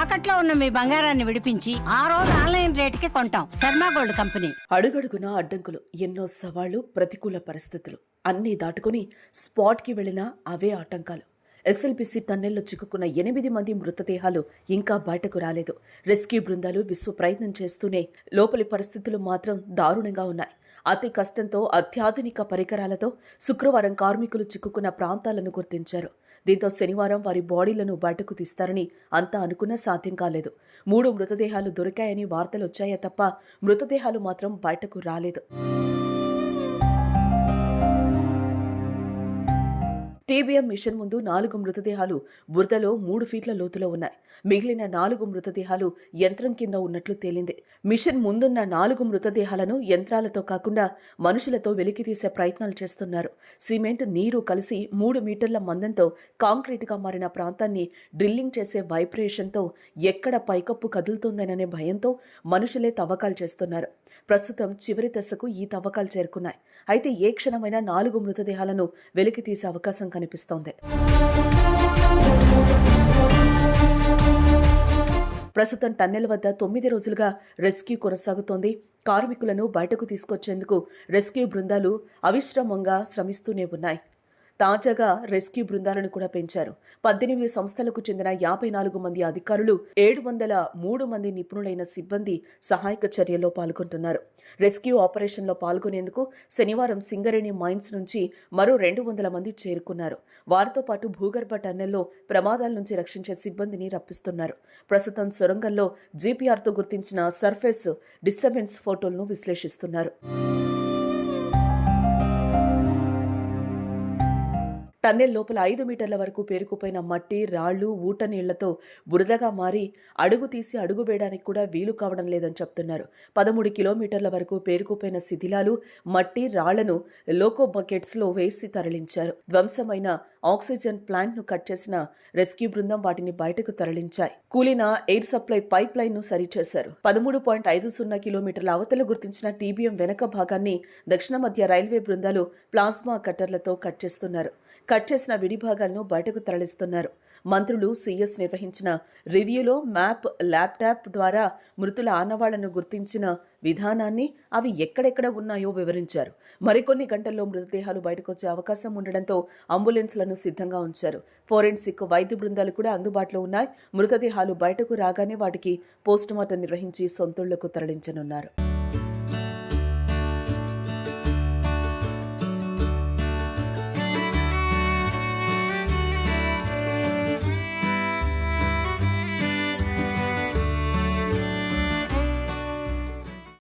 తాకట్లో ఉన్న మీ బంగారాన్ని విడిపించి ఆ రోజు ఆన్లైన్ రేటుకి కొంటాం. Sharma gold company. అడుగడుగునా అడ్డంకులు, ఎన్నో సవాళ్లు, ప్రతికూల పరిస్థితులు అన్నీ దాటుకుని స్పాట్కి వెళ్లిన అవే ఆటంకాలు. ఎస్ఎల్బిసి టన్నెల్లో చిక్కుకున్న 8 మంది మృతదేహాలు ఇంకా బయటకు రాలేదు. రెస్క్యూ బృందాలు విశ్వ ప్రయత్నం చేస్తూనే లోపలి పరిస్థితులు మాత్రం దారుణంగా ఉన్నాయి. అతి కష్టంతో అత్యాధునిక పరికరాలతో శుక్రవారం కార్మికులు చిక్కుకున్న ప్రాంతాలను గుర్తించారు. దీంతో శనివారం వారి బాడీలను బయటకు తీస్తారని అంతా అనుకున్నా సాధ్యం కాలేదు. 3 మృతదేహాలు దొరికాయని వార్తలొచ్చాయే తప్ప మృతదేహాలు మాత్రం బయటకు రాలేదు. టీబీఎం మిషన్ ముందు 4 మృతదేహాలు బురదలో 3 ఫీట్ల లోతులో ఉన్నాయి. మిగిలిన 4 మృతదేహాలు యంత్రం కింద ఉన్నట్లు తేలింది. మిషన్ ముందున్న 4 మృతదేహాలను యంత్రాలతో కాకుండా మనుషులతో వెలికితీసే ప్రయత్నాలు చేస్తున్నారు. సిమెంట్, నీరు కలిసి 3 మీటర్ల మందంతో కాంక్రీటుగా మారిన ప్రాంతాన్ని డ్రిల్లింగ్ చేసే వైబ్రేషన్తో ఎక్కడ పైకప్పు కదులుతుందననే భయంతో మనుషులే తవ్వకాలు చేస్తున్నారు. ప్రస్తుతం చివరి దశకు ఈ తవ్వకాలు చేరుకున్నాయి. అయితే ఏ క్షణమైనా 4 మృతదేహాలను వెలికి తీసే అవకాశం కనిపిస్తోంది. ప్రస్తుతం టన్నెల్ వద్ద 9 రోజులుగా రెస్క్యూ కొనసాగుతోంది. కార్మికులను బయటకు తీసుకొచ్చేందుకు రెస్క్యూ బృందాలు అవిశ్రామంగా శ్రమిస్తూనే ఉన్నాయి. తాజాగా రెస్క్యూ బృందాలను కూడా పెంచారు. 18 సంస్థలకు చెందిన 54 మంది అధికారులు, 703 మంది నిపుణులైన సిబ్బంది సహాయక చర్యల్లో పాల్గొంటున్నారు. రెస్క్యూ ఆపరేషన్లో పాల్గొనేందుకు శనివారం సింగరేణి మైన్స్ నుంచి మరో 200 మంది చేరుకున్నారు. వారితో పాటు భూగర్భ టన్నెల్లో ప్రమాదాల నుంచి రక్షించే సిబ్బందిని రప్పిస్తున్నారు. ప్రస్తుతం సొరంగంలో జీపీఆర్తో గుర్తించిన సర్ఫేస్ డిస్టర్బెన్స్ ఫోటోలను విశ్లేషిస్తున్నారు. టన్నెల్ లోపల 5 మీటర్ల వరకు పేరుకుపోయిన మట్టి, రాళ్లు, ఊట నీళ్లతో బురదగా మారి అడుగు తీసి అడుగు వేయడానికి కూడా వీలు కావడం లేదని చెప్తున్నారు. 13 కిలోమీటర్ల వరకు పేరుకుపోయిన శిథిలాలు, మట్టి, రాళ్లను లోకో బకెట్స్లో వేసి తరలించారు. ధ్వంసమైన ఆక్సిజన్ ప్లాంట్ను కట్ చేసిన రెస్క్యూ బృందం వాటిని బయటకు తరలించాయి. కూలిన ఎయిర్ సప్లై పైప్ లైన్ ను సరిచేశారు. 13.50 కిలోమీటర్ల అవతల గుర్తించిన టీబీఎం వెనక భాగాన్ని దక్షిణ మధ్య రైల్వే బృందాలు ప్లాస్మా కట్టర్లతో కట్ చేస్తున్నారు. కట్ చేసిన విడి భాగాలను బయటకు తరలిస్తున్నారు. మంత్రులు, సీఎస్ నిర్వహించిన రివ్యూలో మ్యాప్, ల్యాప్టాప్ ద్వారా మృతుల ఆనవాళ్లను గుర్తించిన విధానాన్ని, అవి ఎక్కడెక్కడ ఉన్నాయో వివరించారు. మరికొన్ని గంటల్లో మృతదేహాలు బయటకొచ్చే అవకాశం ఉండడంతో అంబులెన్స్లను సిద్ధంగా ఉంచారు. ఫోరెన్సిక్ వైద్య బృందాలు కూడా అందుబాటులో ఉన్నాయి. మృతదేహాలు బయటకు రాగానే వాటికి పోస్టుమార్టం నిర్వహించి సొంతూళ్లకు తరలించనున్నారు.